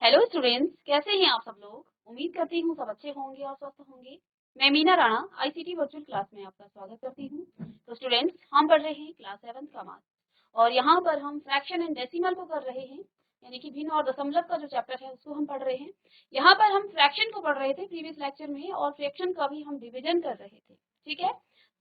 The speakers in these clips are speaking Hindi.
हेलो स्टूडेंट्स, कैसे हैं आप सब लोग। उम्मीद करती हूँ सब अच्छे होंगे और स्वस्थ होंगे। मैं Meena Rana ICT virtual class में आपका स्वागत करती हूँ। तो स्टूडेंट्स, हम पढ़ रहे हैं क्लास 7 का मैथ्स और यहाँ पर हम फ्रैक्शन एंड डेसिमल को कर रहे हैं, यानी कि भिन्न और दशमलव का जो चैप्टर है उसको हम पढ़ रहे हैं। यहाँ पर हम फ्रैक्शन को पढ़ रहे थे प्रीवियस लेक्चर में और फ्रैक्शन का भी हम डिविजन कर रहे थे। ठीक है,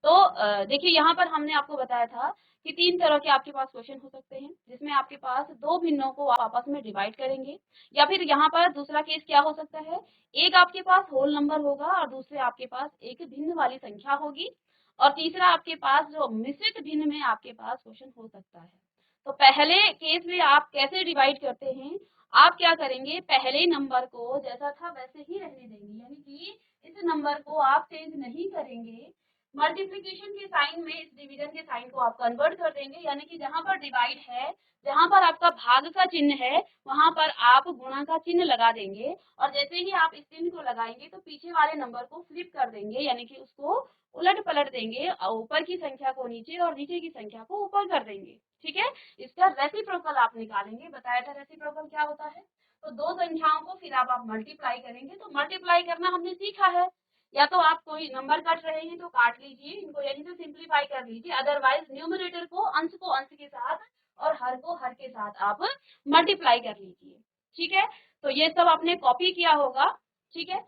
तो देखिए यहाँ पर हमने आपको बताया था कि 3 तरह के आपके पास क्वेश्चन हो सकते हैं, जिसमें आपके पास दो भिन्नों को आप आपस में डिवाइड करेंगे, या फिर यहाँ पर दूसरा केस क्या हो सकता है, एक आपके पास होल नंबर होगा और दूसरे आपके पास एक भिन्न वाली संख्या होगी, और तीसरा आपके पास जो मिश्रित भिन्न में आपके पास क्वेश्चन हो सकता है। तो पहले केस में आप कैसे डिवाइड करते हैं, आप क्या करेंगे, पहले नंबर को जैसा था वैसे ही रहने देंगे, यानी कि इस नंबर को आप चेंज नहीं करेंगे। मल्टीप्लिकेशन के साइन में इस डिवीजन के साइन को आप कन्वर्ट कर देंगे, यानी कि जहां पर डिवाइड है, जहां पर आपका भाग का चिन्ह है, वहां पर आप गुणा का चिन्ह लगा देंगे, और जैसे ही आप इस चिन्ह को लगाएंगे तो पीछे वाले नंबर को फ्लिप कर देंगे, यानी कि उसको उलट पलट देंगे, ऊपर की संख्या को नीचे और नीचे की संख्या को ऊपर कर देंगे। ठीक है, इसका रेसिप्रोकल आप निकालेंगे। बताया था रेसिप्रोकल क्या होता है। तो दो संख्याओं को फिर आप मल्टीप्लाई करेंगे। तो मल्टीप्लाई करना हमने सीखा है, या तो आप कोई नंबर काट रहे हैं तो काट लीजिए इनको, यहीं से सिंप्लीफाई कर लीजिए, अदरवाइज न्यूमरेटर को अंश के साथ और हर को हर के साथ आप मल्टीप्लाई कर लीजिए। ठीक है, तो ये सब आपने कॉपी किया होगा। ठीक है,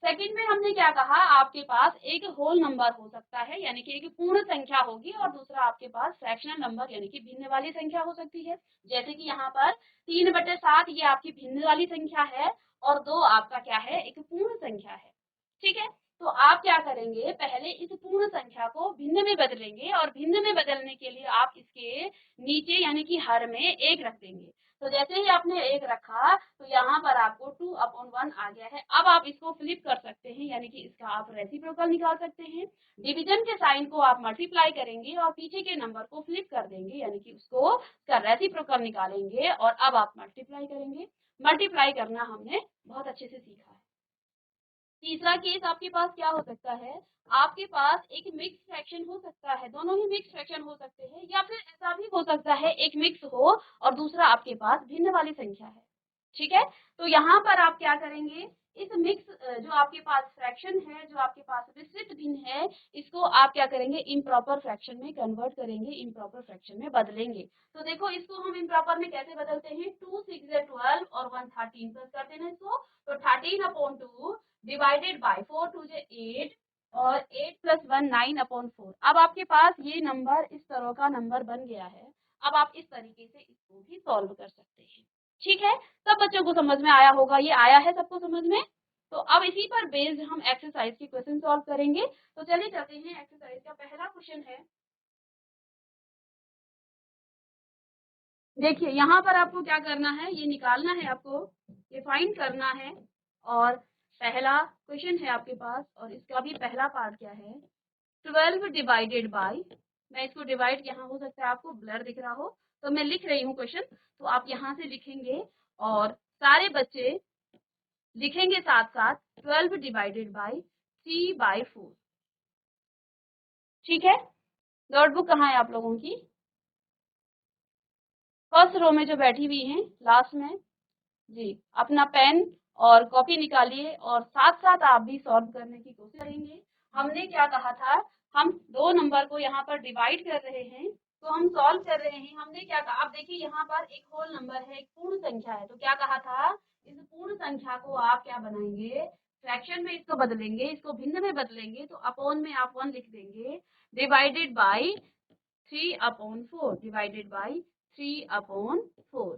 सेकंड में हमने क्या कहा, आपके पास एक होल नंबर हो सकता है, यानी कि एक पूर्ण संख्या होगी, और दूसरा आपके पास फ्रैक्शनल नंबर यानी कि भिन्न वाली संख्या हो सकती है। जैसे कि यहाँ पर 3/7 ये आपकी भिन्न वाली संख्या है और 2 आपका क्या है, एक पूर्ण संख्या है। ठीक है, तो आप क्या करेंगे, पहले इस पूर्ण संख्या को भिन्न में बदलेंगे, और भिन्न में बदलने के लिए आप इसके नीचे यानी कि हर में 1 रख देंगे। तो जैसे ही आपने 1 रखा तो यहाँ पर आपको 2/1 आ गया है। अब आप इसको फ्लिप कर सकते हैं, यानी कि इसका आप रेसिप्रोकल निकाल सकते हैं। डिवीजन के साइन को आप मल्टीप्लाई करेंगे और पीछे के नंबर को फ्लिप कर देंगे, यानी कि उसको उसका रेसिप्रोकल निकालेंगे, और अब आप मल्टीप्लाई करेंगे। मल्टीप्लाई करना हमने बहुत अच्छे से सीखा है। तीसरा केस आपके पास क्या हो सकता है, आपके पास एक मिक्स फ्रैक्शन हो सकता है, दोनों ही मिक्स फ्रैक्शन हो सकते हैं, या फिर ऐसा भी हो सकता है एक मिक्स हो और दूसरा आपके पास भिन्न वाली संख्या है। ठीक है, तो यहाँ पर आप क्या करेंगे, इस मिक्स जो आपके पास फ्रैक्शन है, जो आपके पास मिश्रित भिन्न है, इसको आप क्या करेंगे, इम्प्रॉपर फ्रैक्शन में कन्वर्ट करेंगे, इम्प्रॉपर फ्रैक्शन में बदलेंगे। तो देखो इसको हम इम्प्रॉपर में कैसे बदलते हैं, 2 6 12 और 1 13 प्लस करते हैं इसको, तो 13/2 डिवाइडेड बाय 4 2 8 और 8 + 1 9/4। अब आपके पास ये नंबर इस तरह का नंबर बन गया है। अब आप इस तरीके से इसको भी सॉल्व कर सकते हैं। ठीक है, सब बच्चों को समझ में आया होगा, ये आया है सबको समझ में। तो अब इसी पर बेस्ड हम एक्सरसाइज के क्वेश्चन सॉल्व करेंगे। तो चलिए चलते हैं, एक्सरसाइज का पहला क्वेश्चन है। देखिए यहाँ पर आपको क्या करना है, ये निकालना है आपको, ये फाइंड करना है। और पहला क्वेश्चन है आपके पास, और इसका भी पहला पार्ट क्या है, 12 डिवाइडेड बाय, मैं इसको डिवाइड, यहाँ हो सकता है आपको ब्लर दिख रहा हो, तो मैं लिख रही हूँ क्वेश्चन, तो आप यहाँ से लिखेंगे और सारे बच्चे लिखेंगे साथ साथ 12 डिवाइडेड बाय 3/4। ठीक है, नोटबुक कहाँ है आप लोगों की, फर्स्ट रो में जो बैठी हुई हैं लास्ट में जी, अपना पेन और कॉपी निकालिए और साथ साथ आप भी सॉल्व करने की कोशिश करेंगे। हमने क्या कहा था, हम दो नंबर को यहाँ पर डिवाइड कर रहे हैं, तो हम सॉल्व कर रहे हैं। हमने क्या कहा, अब देखिए यहाँ पर एक होल नंबर है, एक पूर्ण संख्या है, तो क्या कहा था, इस पूर्ण संख्या को आप क्या बनाएंगे, फ्रैक्शन में इसको बदलेंगे, इसको भिन्न में बदलेंगे, तो अपॉन में आप 1 लिख देंगे, डिवाइडेड बाई 3/4, डिवाइडेड बाई 3/4।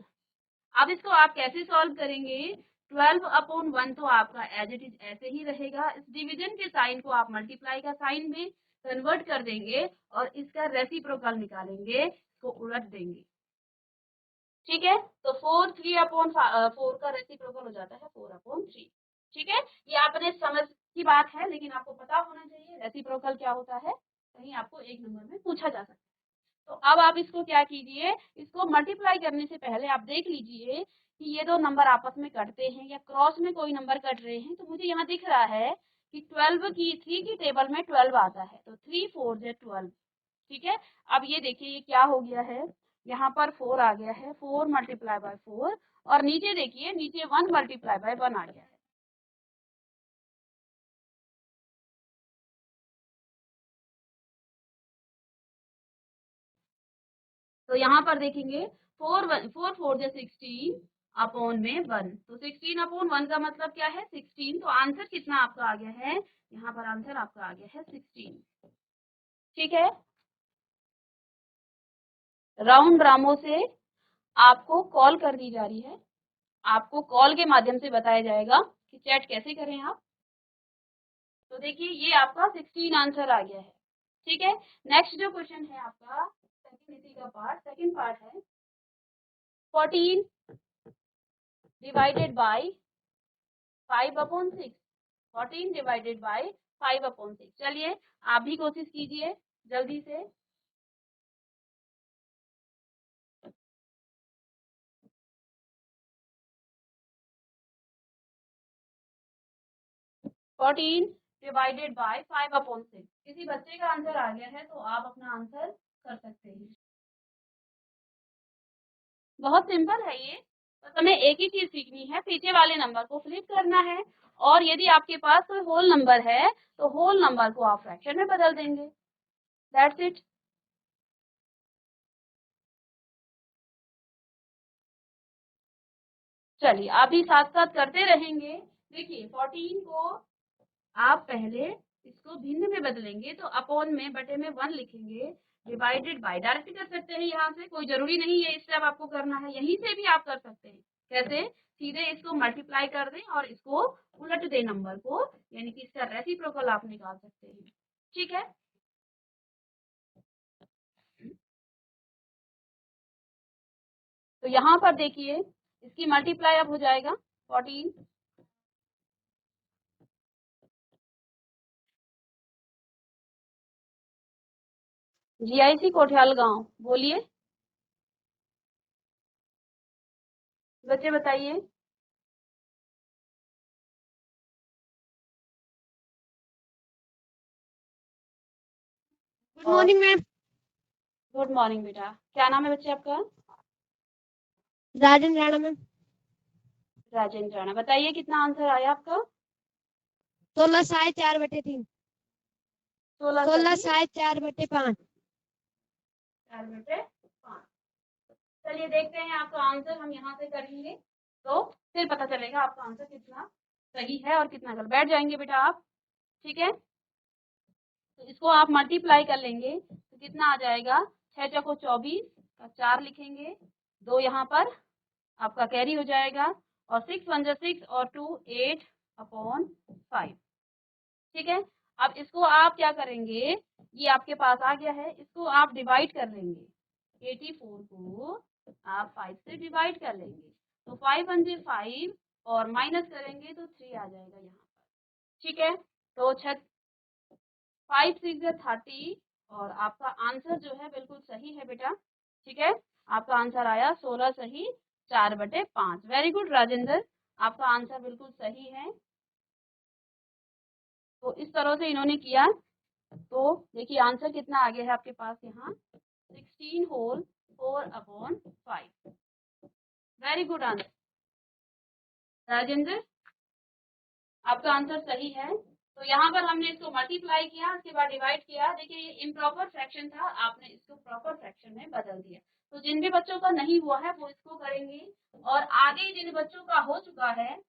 अब इसको आप कैसे सॉल्व करेंगे, 12/1 तो आपका एज इट इज ऐसे ही रहेगा, इस डिवीजन के साइन को आप मल्टीप्लाई का साइन में कन्वर्ट कर देंगे और इसका रेसिप्रोकल निकालेंगे, इसको उलट देंगे। ठीक है, तो 4 का रेसिप्रोकल हो जाता है 4/3। ठीक है, ये आपने समझ की बात है, लेकिन आपको पता होना चाहिए रेसिप्रोकल क्या होता है, कहीं आपको एक नंबर में पूछा जा सकता है। तो अब आप इसको क्या कीजिए, इसको मल्टीप्लाई करने से पहले आप देख लीजिए कि ये दो नंबर आपस में कटते हैं या क्रॉस में कोई नंबर कट रहे हैं। तो मुझे यहाँ दिख रहा है कि 12 की 3 की टेबल में 12 आता है, तो 3 4 12। ठीक है, अब ये देखिए ये क्या हो गया है, यहाँ पर 4 आ गया है, 4 मल्टीप्लाई बाय 4, और नीचे देखिए, नीचे 1 मल्टीप्लाई बाय 1 आ गया है। तो यहाँ पर देखेंगे 4 4 जो 16 अपॉन में 1, तो 16 अपॉन 1 का मतलब क्या है 16, तो आंसर कितना आपका आ गया है, यहाँ पर आंसर आपका आ गया है 16। ठीक है, राउंड रामो से आपको कॉल कर दी जा रही है, आपको कॉल के माध्यम से बताया जाएगा कि चैट कैसे करें आप। तो देखिए ये आपका 16 आंसर आ गया है। ठीक है, नेक्स्ट जो क्वेश्चन है आपका सेकंड इसी का पार्ट, सेकंड पार्ट है 14 divided by 5 upon 6, 14 divided by 5 upon 6। चलिए आप भी कोशिश कीजिए जल्दी से। 14 डिवाइडेड बाय 5 अपॉन 6, किसी बच्चे का आंसर आ गया है तो आप अपना आंसर कर सकते हैं। बहुत सिंपल है ये, बस हमें एक ही चीज सीखनी है, पीछे वाले नंबर को फ्लिप करना है, और यदि आपके पास कोई होल नंबर है तो होल नंबर को आप फ्रैक्शन में बदल देंगे। That's it. चलिए आप भी साथ साथ करते रहेंगे। देखिए 14 को आप पहले इसको भिन्न में बदलेंगे, तो अपॉन में बटे में 1 लिखेंगे, डिवाइडेड बाय डायरेक्ट कर सकते हैं, यहाँ से कोई जरूरी नहीं है स्टेप आपको करना है, यहीं से भी आप कर सकते हैं। कैसे, सीधे इसको मल्टीप्लाई कर दें और इसको उलट दें नंबर को, यानी कि इसका रेसिप्रोकल आप निकाल सकते हैं। ठीक है, तो यहाँ पर देखिए इसकी मल्टीप्लाई अब हो जाएगा 14, GIC कोठियाल गांव, बोलिए बच्चे बताइए। Good morning ma'am. Good morning बेटा, क्या नाम है बच्चे आपका? राजन राणा मैम। राजेंद्र राणा, बताइए कितना आंसर आया आपका? 16 साढ़े 4/3। 16 साढ़े 4/5। 4/5। चलिए देखते हैं आपका आंसर, हम यहाँ से करेंगे तो फिर पता चलेगा आपका आंसर कितना सही है और कितना गलत। बैठ जाएंगे बेटा आप। ठीक है, तो इसको आप मल्टीप्लाई कर लेंगे तो कितना आ जाएगा, 6 चौको 24 का 4 लिखेंगे, 2 यहाँ पर आपका कैरी हो जाएगा, और 6 1 जा 6 और 2 8 अपॉन 5। ठीक है, अब इसको आप क्या करेंगे, ये आपके पास आ गया है, इसको आप डिवाइड कर लेंगे, 84 को आप 5 से डिवाइड कर लेंगे, तो 5 1 जा 5 और माइनस करेंगे तो 3 आ जाएगा यहाँ पर। ठीक है, तो 5 6 जा 30, और आपका आंसर जो है बिल्कुल सही है बेटा। ठीक है, आपका आंसर आया 16 सही 4/5। वेरी गुड राजेंद्र, आपका आंसर बिल्कुल सही है। तो इस तरह से इन्होंने किया, तो देखिए आंसर कितना आ गया है आपके पास यहाँ, 16 whole 4 upon 5। Very good answer Rajendra, आपका आंसर सही है। तो यहाँ पर हमने इसको मल्टीप्लाई किया, उसके बाद डिवाइड किया। देखिए ये इम्प्रॉपर फ्रैक्शन था, आपने इसको प्रॉपर फ्रैक्शन में बदल दिया। तो जिन भी बच्चों का नहीं हुआ है वो इसको करेंगे, और आगे जिन बच्चों का हो चुका है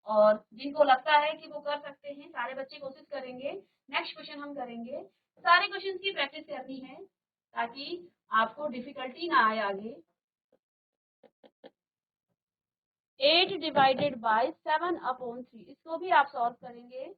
और जिनको लगता है कि वो कर सकते हैं, सारे बच्चे कोशिश करेंगे। नेक्स्ट क्वेश्चन हम करेंगे, सारे क्वेश्चन की प्रैक्टिस करनी है ताकि आपको डिफिकल्टी ना आए आगे। 8 डिवाइडेड बाय 7 अपॉन 3, इसको भी आप सॉल्व करेंगे।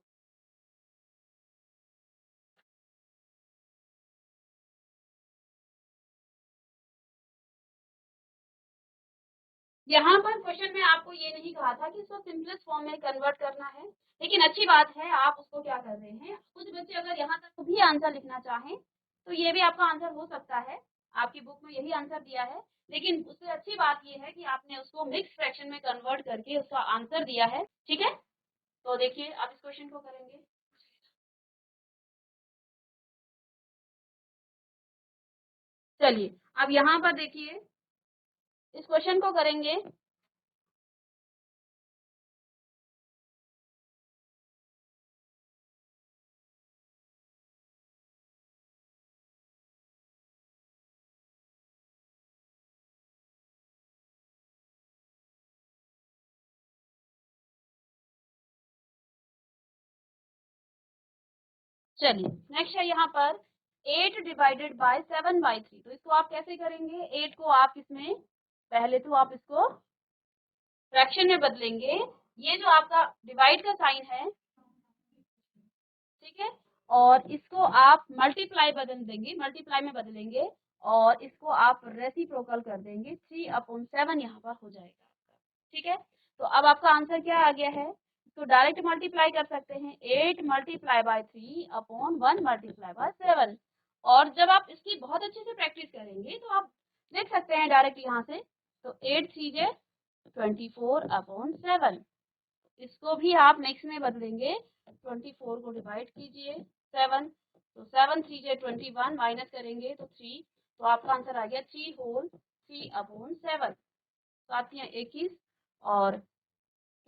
यहाँ पर क्वेश्चन में आपको ये नहीं कहा था कि इसको सिंपलेस्ट फॉर्म में कन्वर्ट करना है, लेकिन अच्छी बात है आप उसको क्या कर रहे हैं। कुछ बच्चे अगर यहाँ तक भी आंसर लिखना चाहें तो ये भी आपका आंसर हो सकता है, आपकी बुक में यही आंसर दिया है, लेकिन उससे अच्छी बात ये है कि आपने उसको मिक्स फ्रैक्शन में कन्वर्ट करके उसका आंसर दिया है। ठीक है, तो देखिए आप इस क्वेश्चन को करेंगे। चलिए अब यहाँ पर देखिए इस क्वेश्चन को करेंगे। चलिए नेक्स्ट है यहाँ पर 8 डिवाइडेड बाय 7/3। तो इसको आप कैसे करेंगे? 8 को आप इसमें पहले तो आप इसको फ्रैक्शन में बदलेंगे। ये जो आपका डिवाइड का साइन है, ठीक है, और इसको आप मल्टीप्लाई बदल देंगे, मल्टीप्लाई में बदलेंगे और इसको आप रेसिप्रोकल कर देंगे। 3/7 यहाँ पर हो जाएगा आपका, ठीक है। तो अब आपका आंसर क्या आ गया है? तो डायरेक्ट मल्टीप्लाई कर सकते हैं, 8 मल्टीप्लाई बाय 3/1 मल्टीप्लाई बाय 7। और जब आप इसकी बहुत अच्छे से प्रैक्टिस करेंगे तो आप देख सकते हैं डायरेक्ट यहाँ से। तो 8 3 24/7, इसको भी आप नेक्स्ट में बदलेंगे। 24 को डिवाइड कीजिए 7, तो 7 3 21 माइनस करेंगे तो 3, तो आपका आंसर आ गया 3 होल 3/7। साथ ही 21 और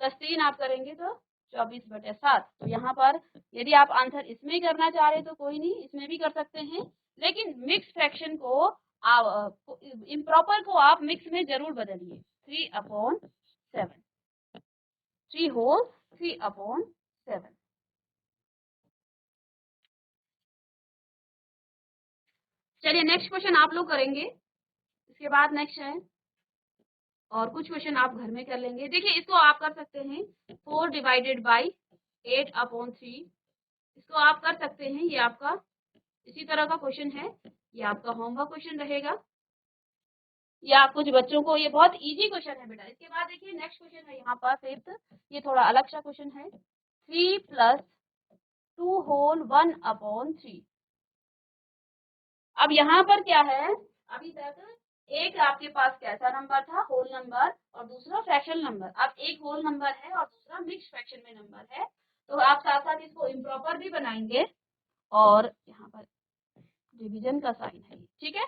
प्लस 3 आप करेंगे तो 24/7। तो यहाँ पर यदि आप आंसर इसमें करना चाह रहे तो कोई नहीं, इसमें भी कर सकते हैं, लेकिन मिक्स फ्रैक्शन को इम्प्रॉपर को आप मिक्स में जरूर बदलिए। 3/7, 3 होल 3/7। चलिए नेक्स्ट क्वेश्चन आप लोग करेंगे, इसके बाद नेक्स्ट है और कुछ क्वेश्चन आप घर में कर लेंगे। देखिए इसको आप कर सकते हैं 4 डिवाइडेड बाई 8/3, इसको आप कर सकते हैं। ये आपका इसी तरह का क्वेश्चन है, ये आपका होमवर्क क्वेश्चन रहेगा, या कुछ बच्चों को ये बहुत इजी क्वेश्चन है बेटा। इसके बाद देखिए नेक्स्ट क्वेश्चन है यहाँ पर 5th, ये थोड़ा अलग सा क्वेश्चन है। 3 + 2 होल 1/3। अब यहाँ पर क्या है, अभी तक एक आपके पास कैसा नंबर था, होल नंबर, और दूसरा फ्रैक्शनल नंबर। अब एक होल नंबर है और दूसरा मिक्स फ्रैक्शन में नंबर है, तो आप साथ साथ इसको इम्प्रॉपर भी बनाएंगे और यहाँ पर डिवीजन का साइन है, ठीक है,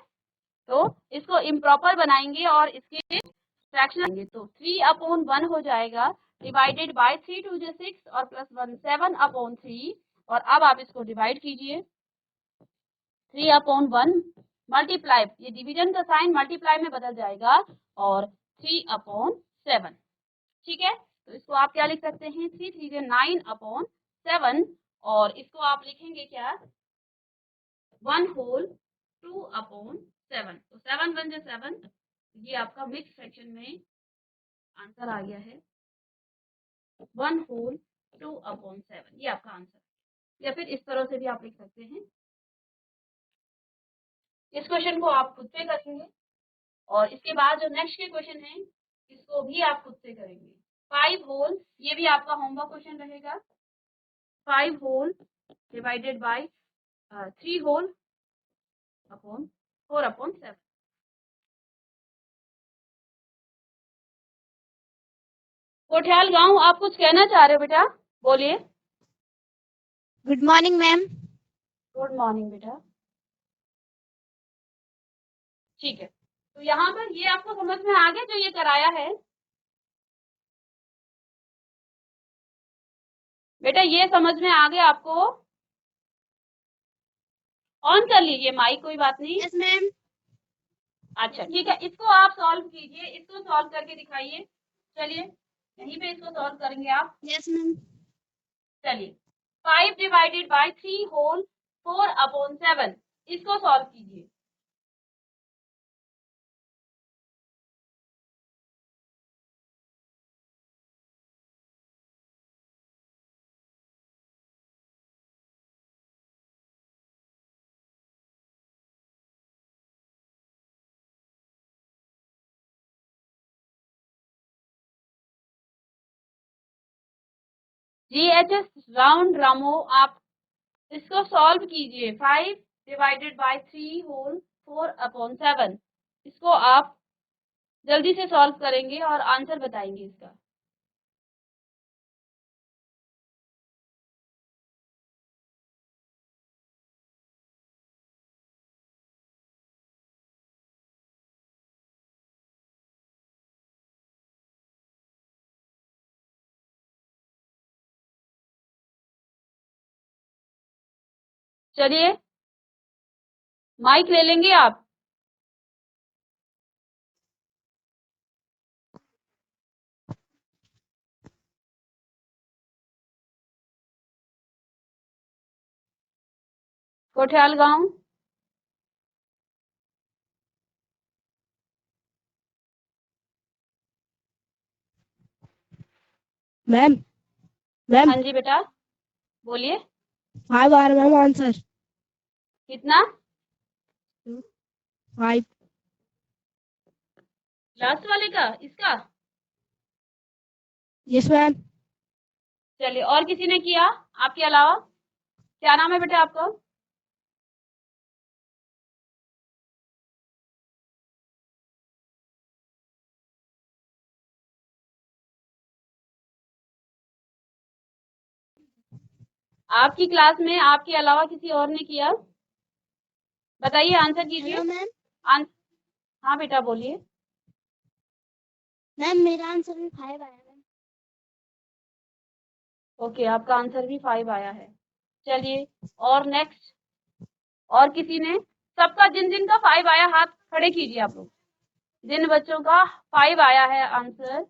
तो इसको इम्प्रॉपर बनाएंगे और इसके फ्रैक्शन, तो 3/1 हो जाएगा डिवाइडेड बाय 3 2 6 और प्लस 1 7/3। और अब आप इसको डिवाइड कीजिए 3/1 मल्टीप्लाई, ये डिवीजन का साइन मल्टीप्लाई में बदल जाएगा और 3/7, ठीक है। तो इसको आप क्या लिख सकते हैं, 3 3 9/7, और इसको आप लिखेंगे क्या, 1 होल 2/7। तो 7 1 जा 7, ये आपका मिक्स फ्रैक्शन में आंसर आ गया है 1 होल 2/7, ये आपका आंसर। या फिर इस तरह से भी आप लिख सकते हैं। इस क्वेश्चन को आप खुद से करेंगे और इसके बाद जो नेक्स्ट के क्वेश्चन है इसको भी आप खुद से करेंगे। 5 होल, ये भी आपका होमवर्क क्वेश्चन रहेगा। 5 whole divided by 3 whole upon 4/7। Kothiyal गांव, आप कुछ कहना चाह रहे हो बेटा, बोलिए। Good morning ma'am. Good morning बेटा। ठीक है, तो यहाँ पर ये आपको समझ में आ गया जो ये कराया है बेटा, ये समझ में आ गया आपको? ऑन कर लीजिए माइक, कोई बात नहीं। Yes ma'am. अच्छा ठीक है, इसको आप सॉल्व कीजिए, इसको सॉल्व करके दिखाइए। चलिए यहीं पे इसको सॉल्व करेंगे आप। Yes ma'am. चलिए 5 डिवाइडेड बाय 3 होल 4/7, इसको सॉल्व कीजिए। GHS राउंड रामो, आप इसको सॉल्व कीजिए। 5 डिवाइडेड बाय 3 होल 4/7, इसको आप जल्दी से सॉल्व करेंगे और आंसर बताएंगे इसका। चलिए माइक ले लेंगे आप। कोठियाल गांव। मैम मैम हाँ जी बेटा बोलिए। 5 आ रहा मैम आंसर। कितना? 5। लास्ट वाले का इसका? Yes ma'am. चलिए और किसी ने किया आपके अलावा? क्या नाम है बेटा आपका? आपकी क्लास में आपके अलावा किसी और ने किया? बताइए आंसर कीजिए। Hello ma'am. हाँ बेटा बोलिए। मैम मेरा आंसर भी 5 आया मैम। ओके आपका आंसर भी 5 आया है। चलिए और नेक्स्ट और किसी ने? सबका जिन जिन का 5 आया हाथ खड़े कीजिए आप लोग। जिन बच्चों का 5 आया है आंसर,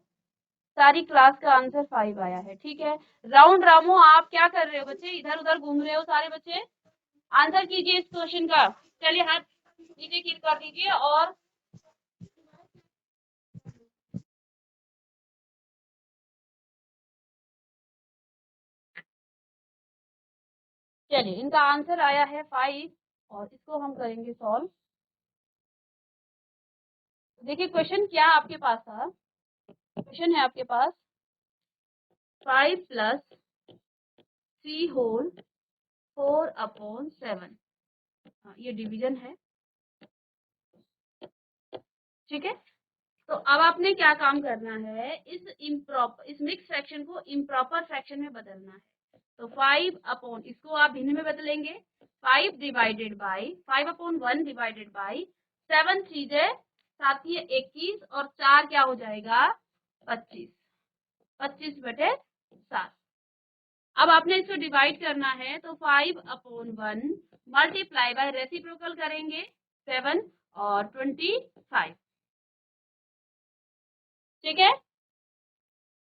सारी क्लास का आंसर 5 आया है। ठीक है राउंड रामो आप क्या कर रहे हो बच्चे? इधर उधर घूम रहे हो सारे बच्चे। आंसर कीजिए इस क्वेश्चन का। चलिए हाथ नीचे क्लिक कर दीजिए और चलिए इनका आंसर आया है 5 और इसको हम करेंगे सॉल्व। देखिए क्वेश्चन क्या आपके पास था। क्वेश्चन है आपके पास 5 प्लस 3 होल 4/7। ये डिवीजन है। ठीक है तो अब आपने क्या काम करना है, इस मिक्स फ्रैक्शन को इम्प्रॉपर फ्रैक्शन में बदलना है। तो 5 इसको आप भिन्न में बदलेंगे। 5 डिवाइडेड बाई 5/1 डिवाइडेड बाई 7 3 साथ ही 21 और 4 क्या हो जाएगा 25। 25/7। अब आपने इसको डिवाइड करना है तो 5/1 मल्टीप्लाई बाय रेसिप्रोकल करेंगे 7 और 25। ठीक है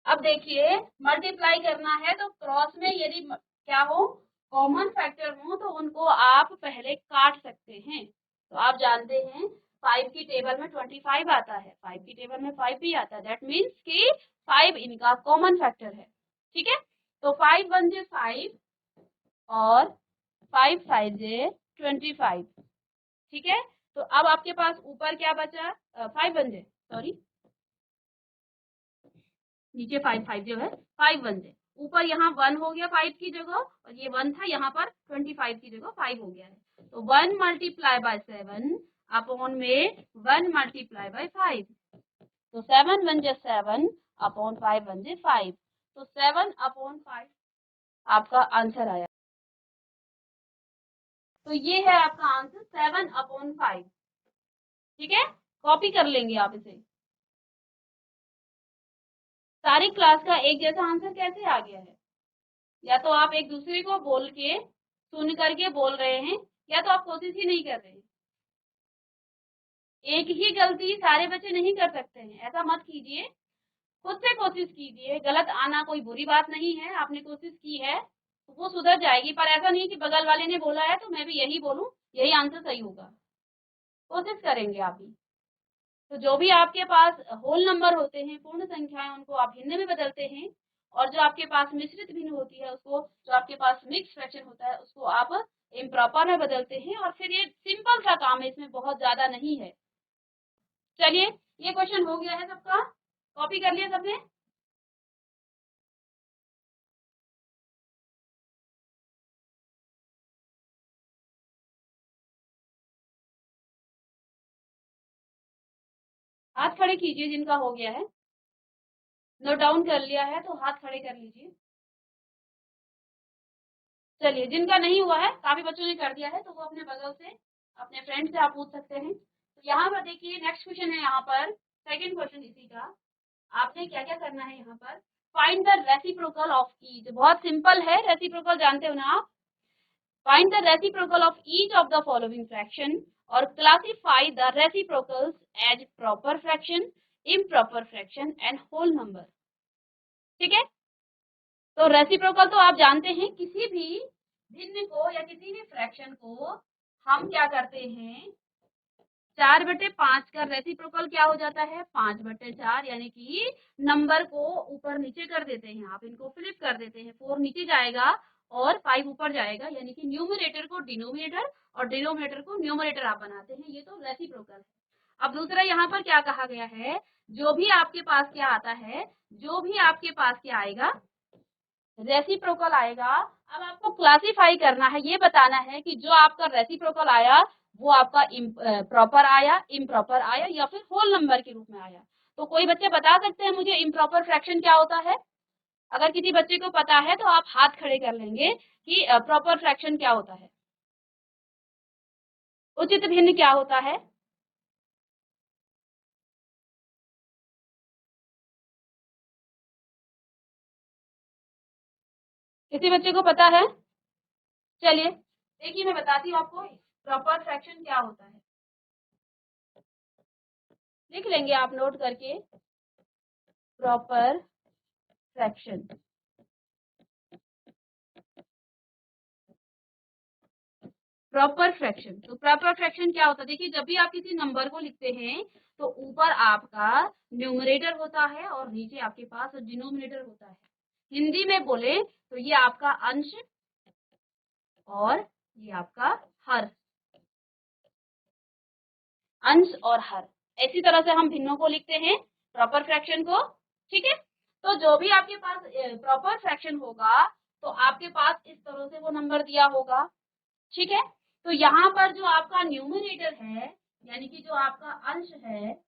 अब देखिए मल्टीप्लाई करना है तो क्रॉस में यदि क्या हो कॉमन फैक्टर हो तो उनको आप पहले काट सकते हैं। तो आप जानते हैं 5 की टेबल में 25 आता है, 5 की टेबल में 5 भी आता है। दैट मीन्स कि 5 इनका कॉमन फैक्टर है। ठीक है तो 5 1 जे 5 और 5 5 जे 25। ठीक है तो अब आपके पास ऊपर क्या बचा 5 1 जे सॉरी नीचे 5 5 जो है 5 1 जे ऊपर यहाँ 1 हो गया 5 की जगह और ये 1 था यहाँ पर 25 की जगह 5 हो गया है। तो 1 मल्टीप्लाई बाय 7 अपॉन में 1 मल्टीप्लाई बाय 5। तो 7 1 जे 7 अपॉन 5 1 जे 5। तो 7/5 आपका आंसर आया। तो ये है आपका आंसर 7/5। ठीक है कॉपी कर लेंगे आप इसे। सारी क्लास का एक जैसा आंसर कैसे आ गया है? या तो आप एक दूसरे को बोल के सुन करके बोल रहे हैं या तो आप कोशिश ही नहीं कर रहे हैं। एक ही गलती सारे बच्चे नहीं कर सकते हैं, ऐसा मत कीजिए। खुद से कोशिश कीजिए। गलत आना कोई बुरी बात नहीं है, आपने कोशिश की है तो वो सुधर जाएगी। पर ऐसा नहीं कि बगल वाले ने बोला है तो मैं भी यही बोलूं यही आंसर सही होगा। कोशिश करेंगे आप भी। तो जो भी आपके पास होल नंबर होते हैं पूर्ण संख्याएं उनको आप भिन्न में बदलते हैं और जो आपके पास मिश्रित भिन्न होती है उसको जो आपके पास मिक्स फ्रैक्शन होता है उसको आप इम्प्रॉपर में बदलते हैं। और फिर ये सिंपल सा काम है, इसमें बहुत ज्यादा नहीं है। चलिए ये क्वेश्चन हो गया है सबका, कॉपी कर लिया सबने? हाथ खड़े कीजिए जिनका हो गया है। नोट डाउन कर लिया है तो हाथ खड़े कर लीजिए। चलिए जिनका नहीं हुआ है काफी बच्चों ने कर दिया है तो वो अपने बगल से अपने फ्रेंड से आप पूछ सकते हैं। तो यहाँ पर देखिए नेक्स्ट क्वेश्चन है यहाँ पर सेकंड क्वेश्चन इसी का। आपने क्या क्या करना है यहाँ पर find the reciprocal of each. बहुत सिंपल है, रेसिप्रोकल जानते हो ना आप। Find the reciprocal of each of the following fraction और classify the reciprocals as proper fraction, improper fraction and whole number. ठीक है, तो रेसिप्रोकल तो आप जानते हैं, किसी भी भिन्न को या किसी भी फ्रैक्शन को हम क्या करते हैं, 4/5 का रेसिप्रोकल क्या हो जाता है 5/4, यानी कि नंबर को ऊपर नीचे कर देते हैं, आप इनको फ्लिप कर देते हैं, 4 नीचे जाएगा और 5 ऊपर जाएगा, यानी कि न्यूमरेटर को डिनोमिनेटर और डिनोमिनेटर को न्यूमरेटर आप बनाते हैं, ये तो रेसिप्रोकल है। अब दूसरा यहाँ पर क्या कहा गया है, जो भी आपके पास क्या आता है, जो भी आपके पास क्या आएगा रेसिप्रोकल आएगा। अब आपको क्लासिफाई करना है, ये बताना है कि जो आपका रेसिप्रोकल आया वो आपका प्रॉपर आया, इम्प्रॉपर आया या फिर होल नंबर के रूप में आया। तो कोई बच्चे बता सकते हैं मुझे इम्प्रॉपर फ्रैक्शन क्या होता है? अगर किसी बच्चे को पता है तो आप हाथ खड़े कर लेंगे कि प्रॉपर फ्रैक्शन क्या होता है, उचित भिन्न क्या होता है। किसी बच्चे को पता है? चलिए देखिए मैं बताती हूँ आपको प्रॉपर फ्रैक्शन क्या होता है, लिख लेंगे आप नोट करके, प्रॉपर फ्रैक्शन। प्रॉपर फ्रैक्शन, तो प्रॉपर फ्रैक्शन क्या होता है, देखिए जब भी आप किसी नंबर को लिखते हैं तो ऊपर आपका न्यूमरेटर होता है और नीचे आपके पास डिनोमिनेटर होता है। हिंदी में बोले तो ये आपका अंश और ये आपका हर, अंश और हर, ऐसी तरह से हम भिन्नों को लिखते हैं प्रॉपर फ्रैक्शन को। ठीक है, तो जो भी आपके पास प्रॉपर फ्रैक्शन होगा तो आपके पास इस तरह से वो नंबर दिया होगा। ठीक है, तो यहाँ पर जो आपका न्यूमरेटर है यानी कि जो आपका अंश है,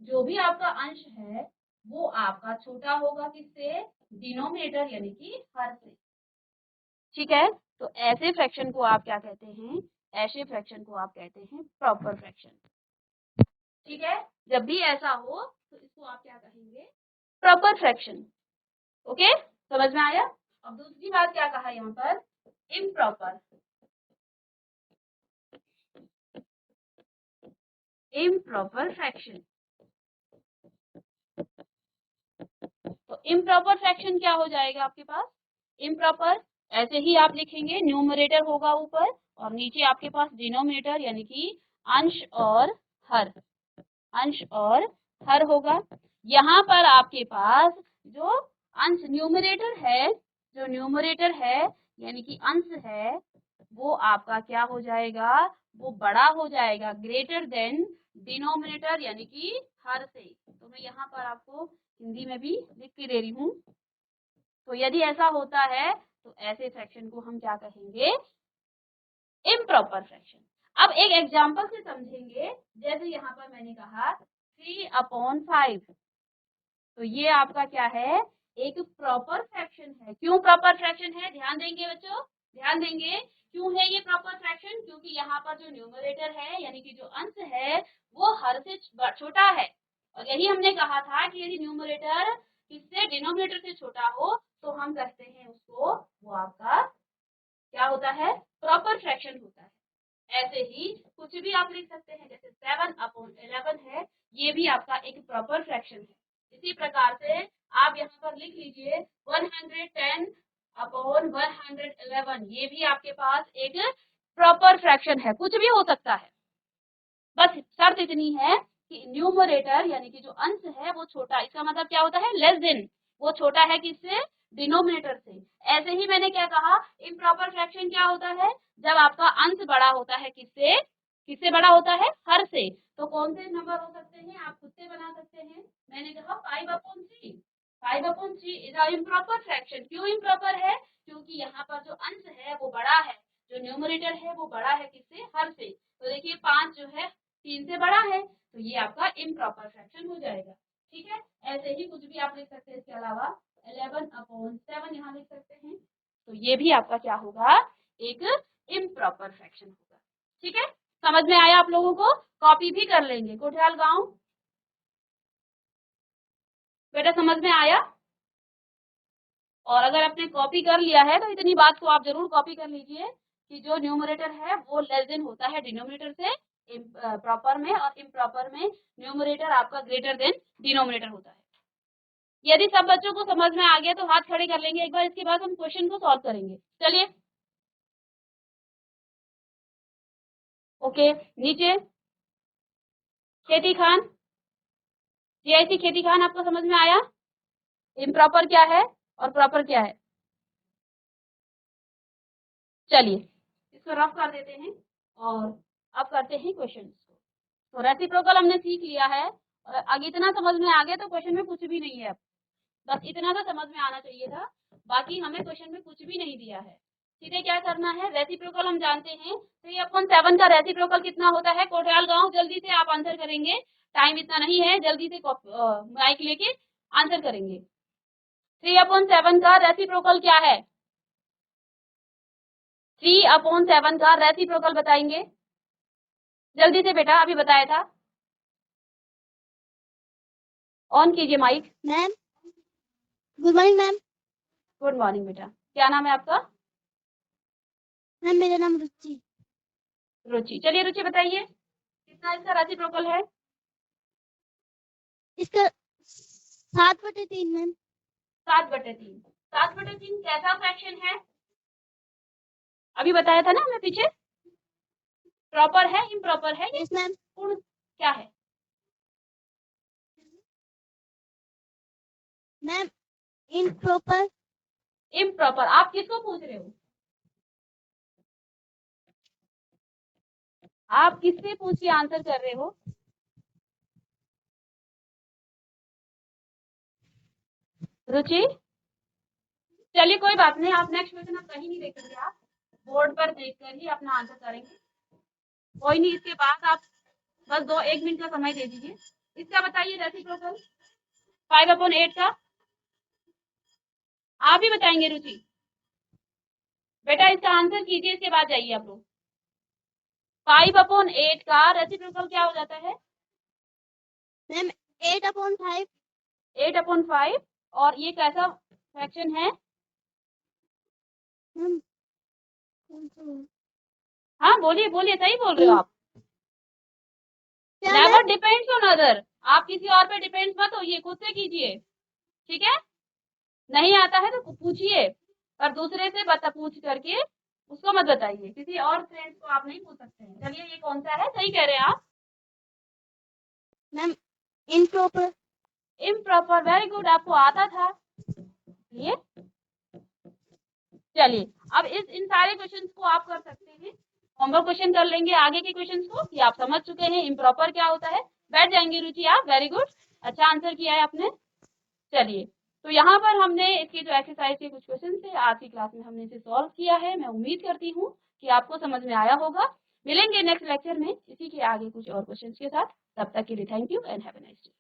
जो भी आपका अंश है वो आपका छोटा होगा किससे, डिनोमिनेटर यानी कि हर से। ठीक है, तो ऐसे फ्रैक्शन को आप क्या कहते हैं, ऐसे फ्रैक्शन को आप कहते हैं प्रॉपर फ्रैक्शन। ठीक है, जब भी ऐसा हो तो इसको आप क्या कहेंगे, प्रॉपर फ्रैक्शन। ओके, समझ में आया। अब दूसरी बात क्या कहा यहाँ पर, इम्प्रॉपर। इम्प्रॉपर फ्रैक्शन, तो इम्प्रॉपर फ्रैक्शन क्या हो जाएगा आपके पास, इम्प्रॉपर ऐसे ही आप लिखेंगे, न्यूमरेटर होगा ऊपर और नीचे आपके पास डिनोमिनेटर यानी कि अंश और हर, अंश और हर होगा। यहाँ पर आपके पास जो अंश न्यूमरेटर है, जो न्यूमरेटर है यानी कि अंश है वो आपका क्या हो जाएगा, वो बड़ा हो जाएगा, ग्रेटर देन डिनोमिनेटर यानी कि हर से। तो मैं यहाँ पर आपको हिंदी में भी लिख के दे रही हूँ। तो यदि ऐसा होता है तो ऐसे फ्रैक्शन को हम क्या कहेंगे, इम्प्रॉपर फ्रैक्शन। अब एक एग्जांपल से समझेंगे, जैसे यहाँ पर मैंने कहा 3/5, तो ये आपका क्या है, एक प्रॉपर फ्रैक्शन है। क्यों प्रॉपर फ्रैक्शन है, ध्यान देंगे बच्चों, ध्यान देंगे। क्यों है ये प्रॉपर फ्रैक्शन, क्योंकि यहाँ पर जो न्यूमरेटर है यानी कि जो अंश है वो हर से छोटा है, और यही हमने कहा था कि यदि न्यूमरेटर किससे, डिनोमिनेटर से छोटा हो तो हम कहते हैं उसको, वो आपका क्या होता है, प्रॉपर फ्रैक्शन होता है। ऐसे ही कुछ भी आप लिख सकते हैं, जैसे 7/11 है, ये भी आपका एक प्रॉपर फ्रैक्शन है। इसी प्रकार से आप यहाँ पर लिख लीजिए 110/111, ये भी आपके पास एक प्रॉपर फ्रैक्शन है, कुछ भी हो सकता है, बस शर्त इतनी है कि न्यूमरेटर यानी कि जो अंश है वो छोटा, इसका मतलब क्या होता है, लेस देन, वो छोटा है किससे, डिनोमिनेटर से। ऐसे ही मैंने क्या कहा, इम्प्रॉपर फ्रैक्शन क्या होता है, जब आपका अंश बड़ा होता है किससे, किससे बड़ा होता है, हर से। तो कौन से नंबर हो सकते हैं, आप खुद से बना सकते हैं। मैंने कहा 5/3, 5/3 इज अ इम्प्रॉपर फ्रैक्शन। क्यों इम्प्रॉपर है, क्योंकि यहाँ पर जो अंश है वो बड़ा है, जो न्यूमरेटर है वो बड़ा है किससे, हर से। तो देखिए 5 जो है 3 से बड़ा है, तो ये आपका इम्प्रॉपर फ्रैक्शन हो जाएगा। ठीक है, ऐसे ही कुछ भी आप लिख सकते हैं, इसके अलावा 11/7 यहाँ लिख सकते हैं, तो ये भी आपका क्या होगा, एक इम्प्रॉपर फ्रैक्शन होगा। ठीक है, समझ में आया आप लोगों को, कॉपी भी कर लेंगे। कोठियाल गांव बेटा, समझ में आया। और अगर आपने कॉपी कर लिया है तो इतनी बात को आप जरूर कॉपी कर लीजिए कि जो न्यूमरेटर है वो लेस देन होता है डिनोमिनेटर से प्रॉपर में, और इम्प्रॉपर में न्यूमरेटर आपका ग्रेटर देन डिनोमिनेटर होता है। यदि सब बच्चों को समझ में आ गया तो हाथ खड़े कर लेंगे एक बार, इसके बाद हम क्वेश्चन को सॉल्व करेंगे। चलिए ओके। नीचे खेती खान, जीआईसी खेती खान, आपको समझ में आया इम्प्रॉपर क्या है और प्रॉपर क्या है? चलिए इसको रफ कर देते हैं और अब करते हैं क्वेश्चन को। तो रेसिप्रोकल हमने सीख लिया है, और आगे इतना समझ में आ गया तो क्वेश्चन में कुछ भी नहीं है। अब बस इतना तो समझ में आना चाहिए था, बाकी हमें क्वेश्चन में कुछ भी नहीं दिया है। सीधे क्या करना है, रेसिप्रोकल हम जानते हैं 3/7 का रेसिप्रोकल कितना होता है? कोटयाल गांव जल्दी से आप आंसर करेंगे, टाइम इतना नहीं है, जल्दी से माइक लेके आंसर करेंगे। 3/7 का रेसिप्रोकल क्या है? 3/7 का रेसिप्रोकल बताएंगे जल्दी से बेटा, अभी बताया था। ऑन कीजिए mic. Ma'am good morning ma'am. Good morning बेटा, क्या नाम है आपका? मैम मेरा नाम रुचि। रुचि। चलिए रुचि बताइए कितना इसका रेसिप्रोकल है? इसका 7/3 मैम। 7/3। 7/3 कैसा फ्रैक्शन है? अभी बताया था ना हमने पीछे, प्रॉपर है इम्प्रॉपर है या यस मैम। पूर्ण क्या है? Ma'am improper. इम्प्रॉपर। आप किसको पूछ रहे हो? आप किससे पूछ के आंसर कर रहे हो? रुचि चलिए कोई बात नहीं, आप नेक्स्ट क्वेश्चन आप कहीं नहीं देखेंगे, आप बोर्ड पर देखकर ही अपना आंसर करेंगे। कोई नहीं, इसके बाद आप बस 1 मिनट का समय दे दीजिए। इसका बताइए रेसिप्रोकल 5/8 का, आप ही बताएंगे रुचि बेटा, इसका आंसर कीजिए, इसके बाद जाइए आप लोग। 5/8 का रेसिप्रोकल क्या हो जाता है? मैम 8/5। 8/5। और ये कैसा फ्रैक्शन है? मैम हाँ बोलिए बोलिए, सही बोल रहे हो आप। क्या never ma'am? Depends on other. आप किसी और पे डिपेंड मत होइए, खुद से कीजिए, ठीक है? नहीं आता है तो पूछिए, पर दूसरे से पूछ करके उसको मत बताइए, किसी और फ्रेंड्स को आप नहीं पूछ सकते हैं। चलिए ये कौन सा है, सही कह रहे हैं आप। Ma'am improper. Improper, very good, आपको आता था ये। चलिए अब इन सारे क्वेश्चंस को आप कर सकते हैं, होमवर्क क्वेश्चन कर लेंगे आगे के क्वेश्चंस को कि आप समझ चुके हैं इम्प्रॉपर क्या होता है। बैठ जाएंगे रुचि आप, वेरी गुड, अच्छा आंसर किया है आपने। चलिए तो यहाँ पर हमने इसके जो एक्सरसाइज के कुछ क्वेश्चन थे आज की क्लास में हमने इसे सॉल्व किया है। मैं उम्मीद करती हूँ कि आपको समझ में आया होगा। मिलेंगे नेक्स्ट लेक्चर में इसी के आगे कुछ और क्वेश्चन के साथ, तब तक के लिए thank you and have a nice day.